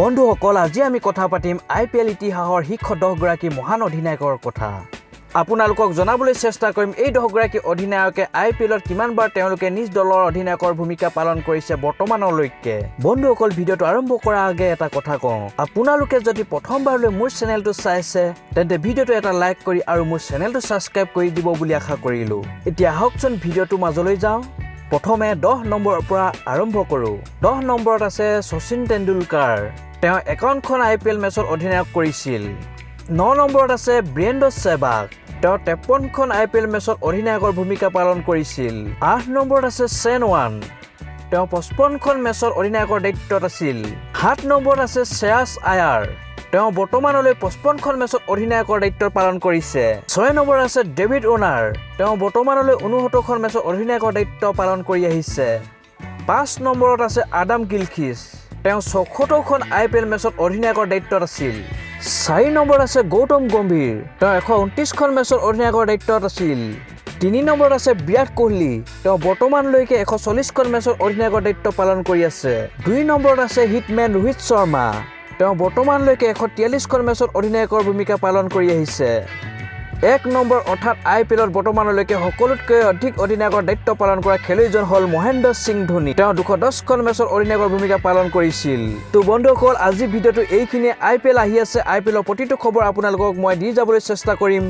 বন্ধুসকল আজি আমি কথা পাতিম IPL ইতিহাসৰ শীৰ্ষ 10 গৰাকী মহান অধিনায়কৰ কথা। আপোনালোকক জনাবলৈ চেষ্টা কৰিম এই 10 গৰাকী অধিনায়কে IPLত কিমানবাৰ তেওঁলোকে নিজ দলৰ অধিনায়কৰ ভূমিকা পালন কৰিছে বৰ্তমানলৈকে। বন্ধুসকল ভিডিঅটো আৰম্ভ কৰাৰ আগে এটা কথা কওঁ, আপোনালোকে যদি প্ৰথমবাৰলৈ মোৰ চেনেলটো চাইছে তেন্তে ভিডিঅটো এটা লাইক কৰি আৰু মোৰ চেনেলটো সাবস্ক্ৰাইব কৰি দিব বুলি আশা কৰিলো। এতিয়া আহকচোন ভিডিঅটো মাজলৈ যাওঁ। প্ৰথমে 10 নম্বৰৰ পৰা আৰম্ভ কৰোঁ। 10 নম্বৰত আছে শচীন তেণ্ডুলকাৰ। তেওঁ 51খন IPL মেচত অধিনায়ক কৰিছিল। 9 নম্বৰত আছে বীৰেন্দ্ৰ সেহৱাগ। তেওঁ 53খন IPL মেচত অধিনায়কৰ ভূমিকা পালন কৰিছিল। 8 নম্বৰত আছে চেন ওৱান। তেওঁ 55খন মেচত অধিনায়কৰ দায়িত্বত আছিল। 7 নম্বৰত আছে শ্ৰেয়াছ আয়াৰ। তেওঁ বৰ্তমানলৈ 55খন মেচত অধিনায়কৰ দায়িত্ব পালন কৰিছে। 6 নম্বৰত আছে ডেভিড ৱাৰ্ণাৰ। তেওঁ বৰ্তমানলৈ 69খন মেচত অধিনায়কৰ দায়িত্ব পালন কৰি আহিছে। 5 নম্বৰত আছে আডাম গিলখ্ৰিষ্ট। তেওঁ 76খন IPL মেচত অধিনায়কৰ দায়িত্বত আছিল। 4 নম্বৰত আছে গৌতম গম্ভীৰ। তেওঁ 129খন মেচত অধিনায়কৰ দায়িত্বত আছিল। 3 নম্বৰত আছে বিৰাট কোহলি। তেওঁ বৰ্তমানলৈকে 140খন মেচত অধিনায়কৰ দায়িত্ব পালন কৰি আছে। 2 নম্বৰত আছে হিটমেন ৰোহিত শৰ্মা। তেওঁ বৰ্তমানলৈকে 143খন মেচত অধিনায়কৰ ভূমিকা পালন কৰি আহিছে। 1 নম্বৰ অৰ্থাৎ IPLত বৰ্তমানলৈকে সকলোতকৈ অধিক অধিনায়কৰ দায়িত্ব পালন কৰা খেলুৱৈজন হ'ল মহেন্দ্ৰ সিং ধোনী। তেওঁ 210খন মেচত অধিনায়কৰ ভূমিকা পালন কৰিছিল। তো বন্ধুসকল আজি ভিডিঅ'টো এইখিনিয়ে। IPL আহি আছে, IPLৰ প্ৰতিটো খবৰ আপোনালোকক মই দি যাবলৈ চেষ্টা কৰিম।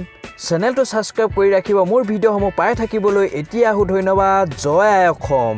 চেনেলটো সাবস্ক্ৰাইব কৰি ৰাখিব মোৰ ভিডিঅ'সমূহ পাই থাকিবলৈ। এতিয়া আহোঁ, ধন্যবাদ। জয় আই অসম।